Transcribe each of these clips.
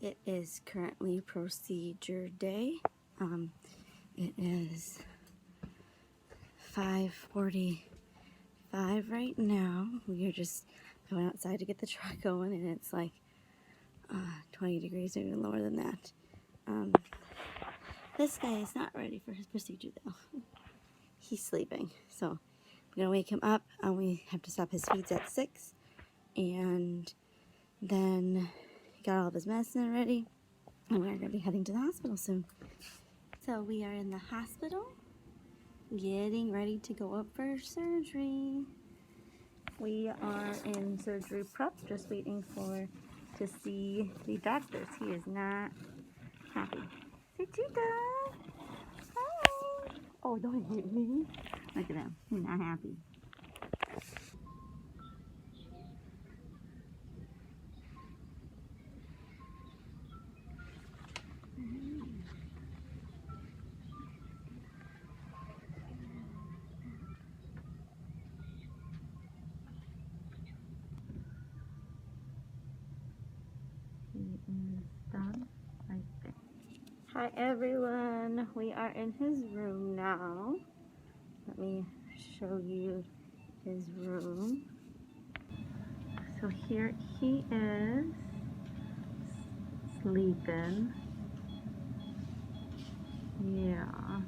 It is currently procedure day. It is 5:45 right now. We are just going outside to get the truck going, and it's like 20 degrees, or even lower than that. This guy is not ready for his procedure though. He's sleeping, so we're gonna wake him up, and we have to stop his feeds at 6, and then he got all of his medicine ready, and we're gonna be heading to the hospital soon. So we are in the hospital, getting ready to go up for surgery. We are in surgery prep, just waiting to see the doctors. He is not happy. Say Tita! Hi! Oh, don't hit me. Look at him. He's not happy. He is done right there. Hi everyone. We are in his room now. Let me show you his room. So here he is, sleeping. Yeah.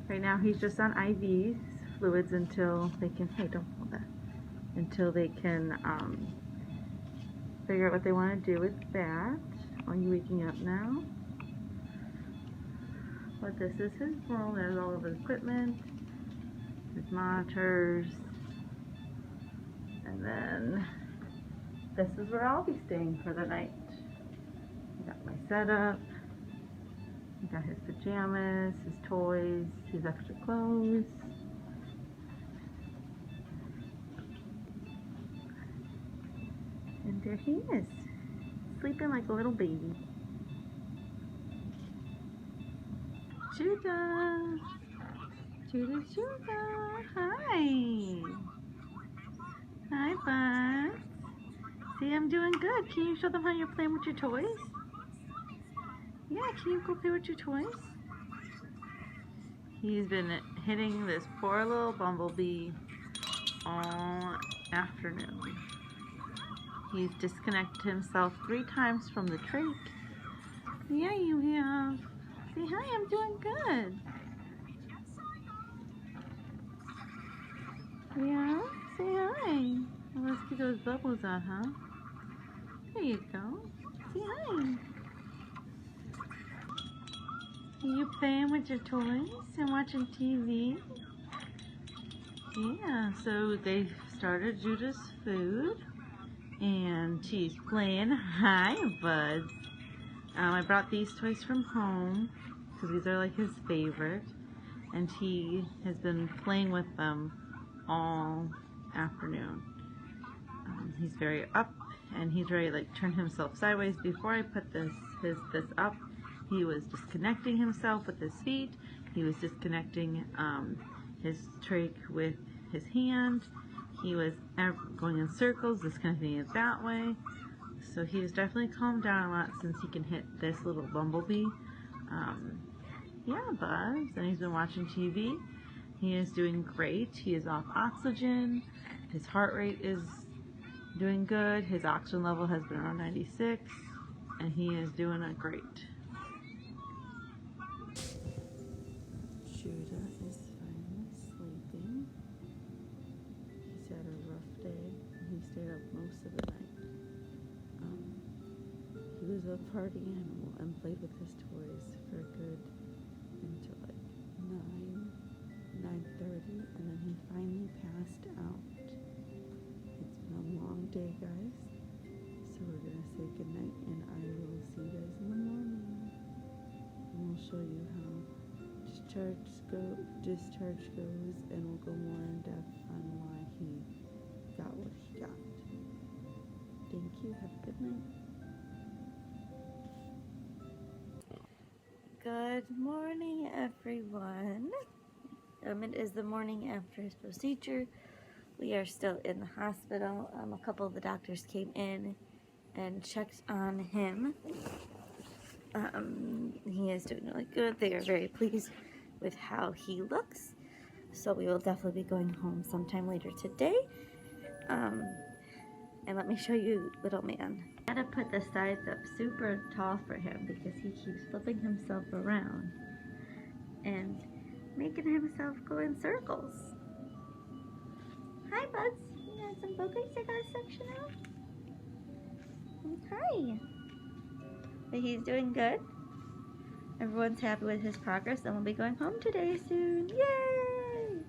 Right now he's just on IV fluids until they can, hey, don't hold that, until they can figure out what they want to do with that. Are you waking up now? But this is his room. There's all of his equipment, his monitors, and then this is where I'll be staying for the night. I got my setup. I got his pajamas, his toys, his extra clothes. And there he is, sleeping like a little baby. Judah! Judah, Judah! Hi! Hi, bud. See, I'm doing good. Can you show them how you're playing with your toys? Yeah, can you go play with your toys? He's been hitting this poor little bumblebee all afternoon. He's disconnected himself 3 times from the trach. Yeah, you have. Say hi, I'm doing good. Yeah, say hi. Well, let's get those bubbles out, huh? There you go. Say hi. Are you playing with your toys and watching TV? Yeah, so they started Judah's food, and she's playing. Hi, buds. I brought these toys from home because these are like his favorite, and he has been playing with them all afternoon. He's very up, and he's ready to like turn himself sideways. Before I put this up, he was disconnecting himself with his feet. He was disconnecting his trach with his hand. He was going in circles, disconnecting it that way. So he has definitely calmed down a lot since he can hit this little bumblebee. Yeah, Buzz. And he's been watching TV. He is doing great. He is off oxygen. His heart rate is doing good. His oxygen level has been around 96. And he is doing great. Judah is finally sleeping. He's had a rough day. He stayed up most of the night. He was a party animal and played with his toys for a good until like 9:30, and then he finally passed out. It's been a long day, guys, so we're gonna say goodnight, and I will see you guys in the morning, and we'll show you how discharge goes, and we'll go more in depth on why he got what he got. Thank you. Have a good night. Good morning, everyone. It is the morning after his procedure. We are still in the hospital. A couple of the doctors came in and checked on him. He is doing really good. They are very pleased with how he looks. So we will definitely be going home sometime later today. And let me show you little man. I gotta put the sides up super tall for him because he keeps flipping himself around and making himself go in circles. Hi, Buds. You got some boogers I gotta section out? Hi. But he's doing good. Everyone's happy with his progress, and we'll be going home today soon. Yay!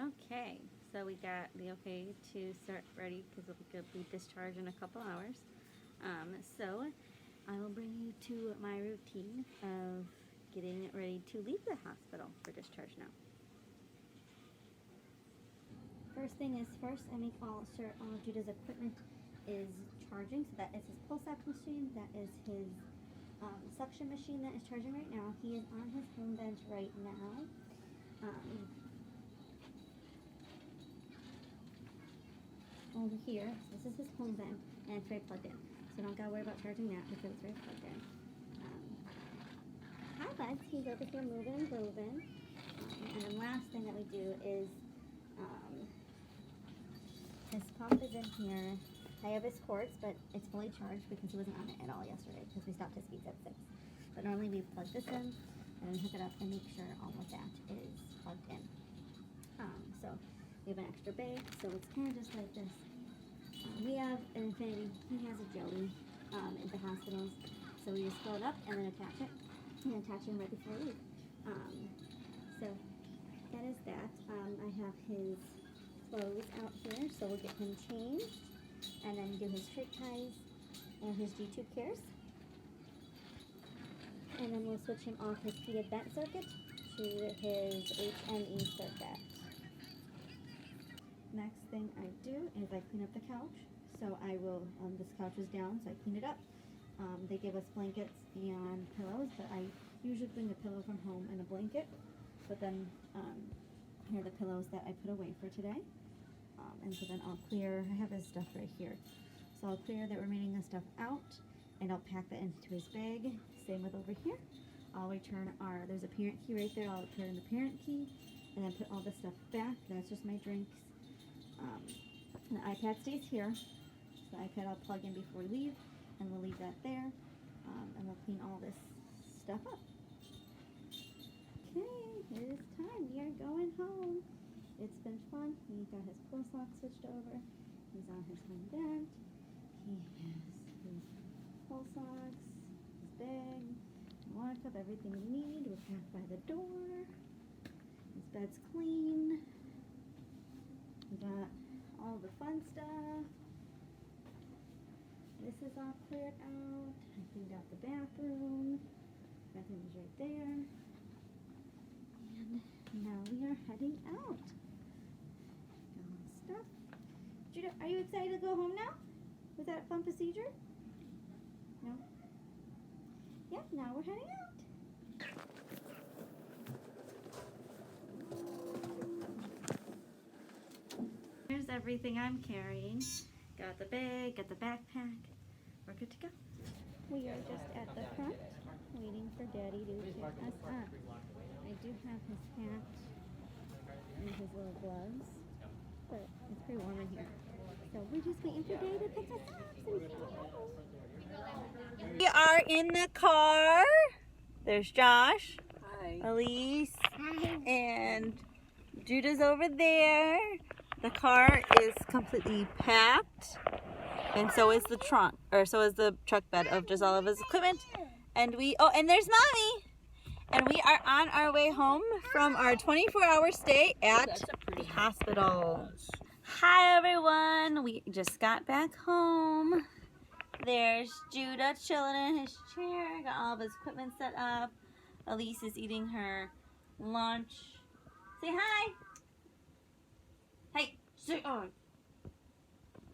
Okay, so we got the okay to start ready because we'll be discharged in a couple hours. So I will bring you to my routine of getting ready to leave the hospital for discharge now. First thing is first, I make sure all of Judah's equipment is charging. So that is his pulse ox machine, that is his suction machine that is charging right now. He is on his home bench right now. Over here, so this is his home bench, and it's very plugged in. So don't gotta worry about charging that because it's very plugged in. Hi, Buds. He's over here moving and grooving. And the last thing that we do is his pump is in here. I have his quartz, but it's fully charged because he wasn't on it at all yesterday because we stopped his speeds at 6. But normally we plug this in and hook it up and make sure all of that is plugged in. So we have an extra bag, so it's kind of just like this. We have an Infinity. He has a Joey at the hospitals, so we just fill it up and then attach it and attach him right before we leave. So that is that. I have his clothes out here, so we'll get him changed and then do his shirt ties and his G-tube cares. And then we'll switch him off his heated vent circuit to his HME circuit. Next thing I do is I clean up the couch. So I will, this couch is down, so I clean it up. They give us blankets and pillows, but I usually bring a pillow from home and a blanket. But then here are the pillows that I put away for today. And so then I'll clear, I have his stuff right here. So I'll clear the remaining of stuff out and I'll pack that into his bag. Same with over here. I'll return there's a parent key right there. I'll return the parent key and then put all the stuff back. That's just my drinks. The iPad stays here. So the iPad I'll plug in before we leave and we'll leave that there. And we'll clean all this stuff up. Okay, it is time. We are going home. It's been fun. He got his pulse lock switched over. He's on his home bench. He has his pulse ox, his bag, water cup, everything we need. We're packed by the door. His bed's clean. We got all the fun stuff. This is all cleared out. I cleaned out the bathroom. Bathroom is right there. And now we are heading out. Stuff. Judah, are you excited to go home now? Was that a fun procedure? No? Yeah, now we're heading out. Here's everything I'm carrying. Got the bag, got the backpack. We're good to go. We are just at the front, waiting for Daddy to pick us up. I do have his hat and his little gloves. But it's pretty warm in here. So we're just waiting for Daddy to pick us up. We are in the car. There's Josh. Hi. Elise. Hi. And Judah's over there. The car is completely packed. And so is the trunk, or so is the truck bed of just all of his equipment. And and there's Mommy. And we are on our way home from our 24-hour stay at the hospital. Hi, everyone. We just got back home. There's Judah chilling in his chair. Got all of his equipment set up. Elise is eating her lunch. Say hi. Hey, say hi.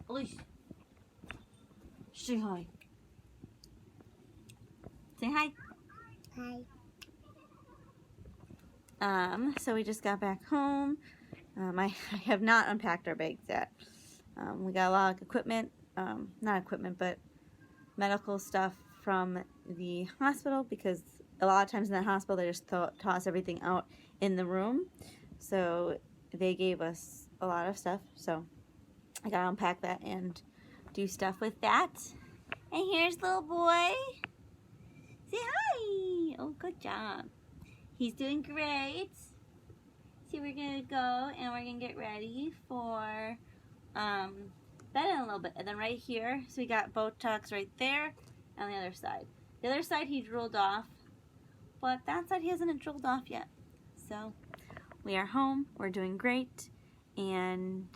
Elise. Say hi. Say hi. Hi. So we just got back home. I have not unpacked our bags yet. We got a lot of equipment, not equipment, but medical stuff from the hospital, because a lot of times in the hospital they just toss everything out in the room. So they gave us a lot of stuff. So I gotta unpack that and do stuff with that. And here's little boy. Say hi. Oh, good job. He's doing great. So we're gonna go and we're gonna get ready for bed in a little bit. And then right here, so we got Botox right there on the other side. The other side he drilled off, but that side he hasn't drilled off yet. So we are home, we're doing great, and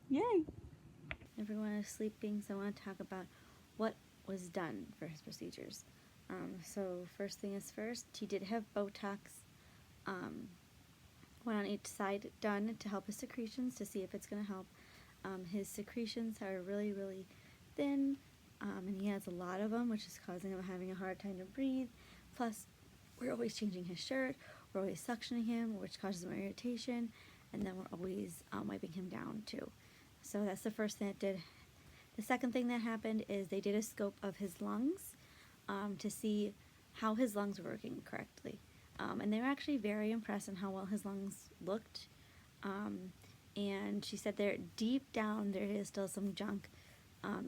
yay. Everyone is sleeping, so I want to talk about what was done for his procedures. So first thing is first, he did have Botox, one on each side done to help his secretions, to see if it's going to help. His secretions are really, really thin, and he has a lot of them, which is causing him having a hard time to breathe. Plus, we're always changing his shirt, we're always suctioning him, which causes more irritation, and then we're always wiping him down too. So that's the first thing it did. The second thing that happened is they did a scope of his lungs to see how his lungs were working correctly. And they were actually very impressed on how well his lungs looked. And she said there, deep down, there is still some junk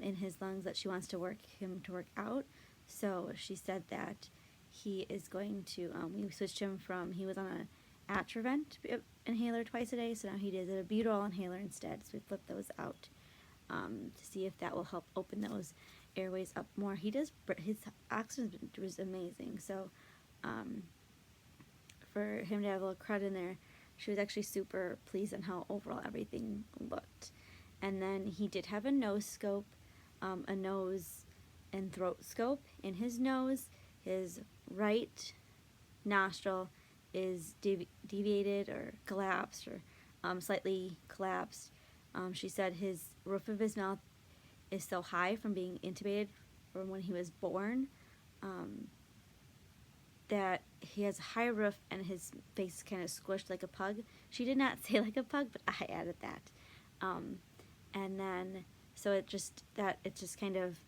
in his lungs that she wants to work out. So she said that he is going to, we switched him from, he was on a Atrovent inhaler twice a day, so now he does a Buterol inhaler instead. So we flipped those out to see if that will help open those airways up more. His oxygen was amazing. So for him to have a little crud in there, she was actually super pleased on how overall everything looked. And then he did have a nose scope, a nose and throat scope. In his nose, his right nostril is deviated or collapsed, or slightly collapsed. She said his roof of his mouth is so high from being intubated from when he was born that he has a high roof and his face is kind of squished like a pug. She did not say like a pug, but I added that. And then, so it just kind of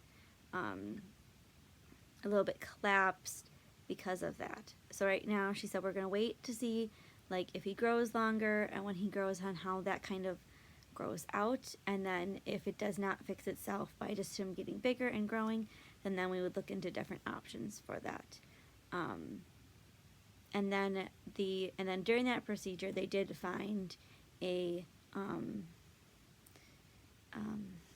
a little bit collapsed because of that. So right now she said we're going to wait to see like if he grows longer and when he grows on how that kind of grows out, and then if it does not fix itself by just him getting bigger and growing, then we would look into different options for that. And then during that procedure they did find a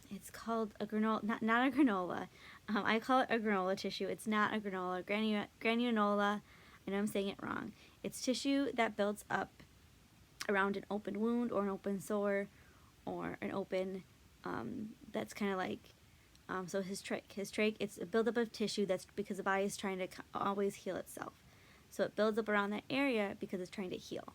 it's called a granola, not a granola. I call it a granola tissue. It's not a granola. Granulola. I know I'm saying it wrong. It's tissue that builds up around an open wound or an open sore or an open, that's kind of like, so his trach, it's a buildup of tissue that's because the body is trying to always heal itself. So it builds up around that area because it's trying to heal.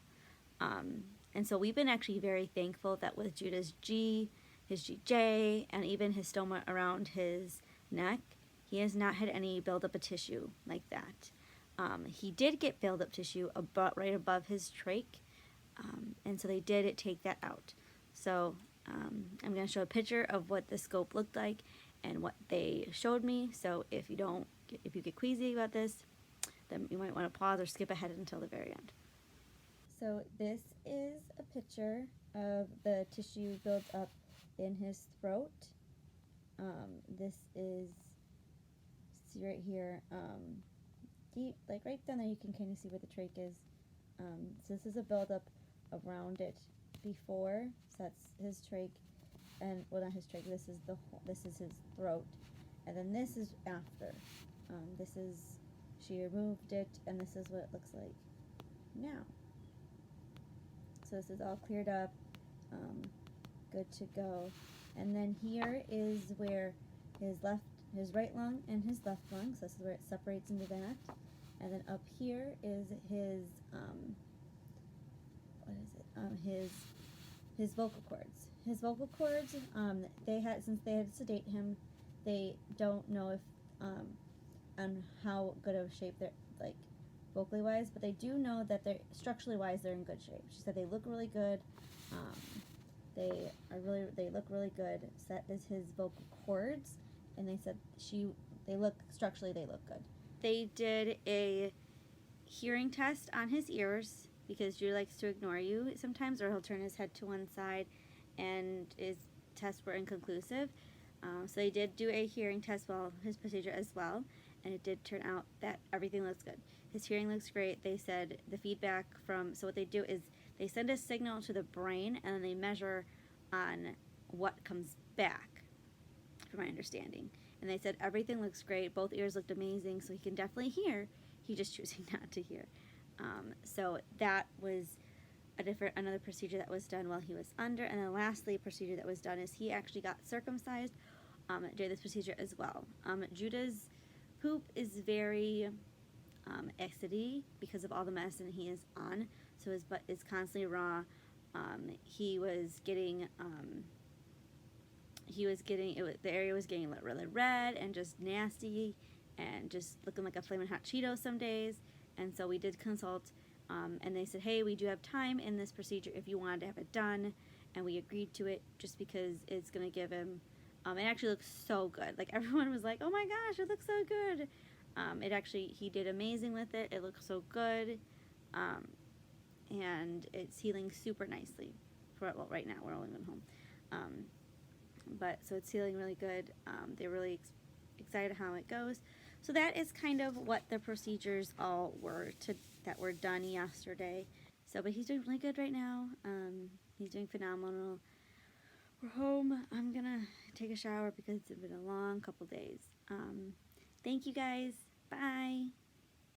And so we've been actually very thankful that with Judah's G, his GJ, and even his stoma around his neck, he has not had any buildup of tissue like that. He did get buildup tissue right above his trach, and so they did take that out. So I'm going to show a picture of what the scope looked like and what they showed me. So if you get queasy about this, then you might want to pause or skip ahead until the very end. So this is a picture of the tissue built up in his throat. This is, see right here, deep, like right down there you can kind of see where the trach is. So this is a buildup around it before, so that's his trach, and well, not his trach, this is his throat, and then this is after. She removed it, and this is what it looks like now. So this is all cleared up, good to go. And then here is where his right lung and his left lung, so this is where it separates into that. And then up here is his, his vocal cords. His vocal cords, since they had to sedate him, they don't know if, on how good of shape they're, like, vocally wise, but they do know that they're, structurally wise, they're in good shape. She said they look really good. They look really good. So that is his vocal cords. and they said they look good. They did a hearing test on his ears because Judah likes to ignore you sometimes, or he'll turn his head to one side, and his tests were inconclusive. So they did do a hearing test while his procedure as well, and it did turn out that everything looks good. His hearing looks great. They said the feedback so what they do is they send a signal to the brain, and then they measure on what comes back, from my understanding. And they said everything looks great. Both ears looked amazing, so he can definitely hear. He's just choosing not to hear. So that was another procedure that was done while he was under. And then lastly, a procedure that was done is he actually got circumcised during this procedure as well. Judah's poop is very acidy because of all the medicine he is on, so his butt is constantly raw. The area was getting really red and just nasty and just looking like a flaming hot Cheeto some days. And so we did consult, and they said, hey, we do have time in this procedure if you wanted to have it done, and we agreed to it just because it's going to give him, it actually looks so good. Like, everyone was like, oh my gosh, it looks so good. He did amazing with it. It looks so good, and it's healing super nicely. Right now we're only going home. So it's healing really good. They're really excited how it goes. So that is kind of what the procedures all were that were done yesterday. But he's doing really good right now. He's doing phenomenal. We're home. I'm gonna take a shower because it's been a long couple days. Thank you guys. Bye.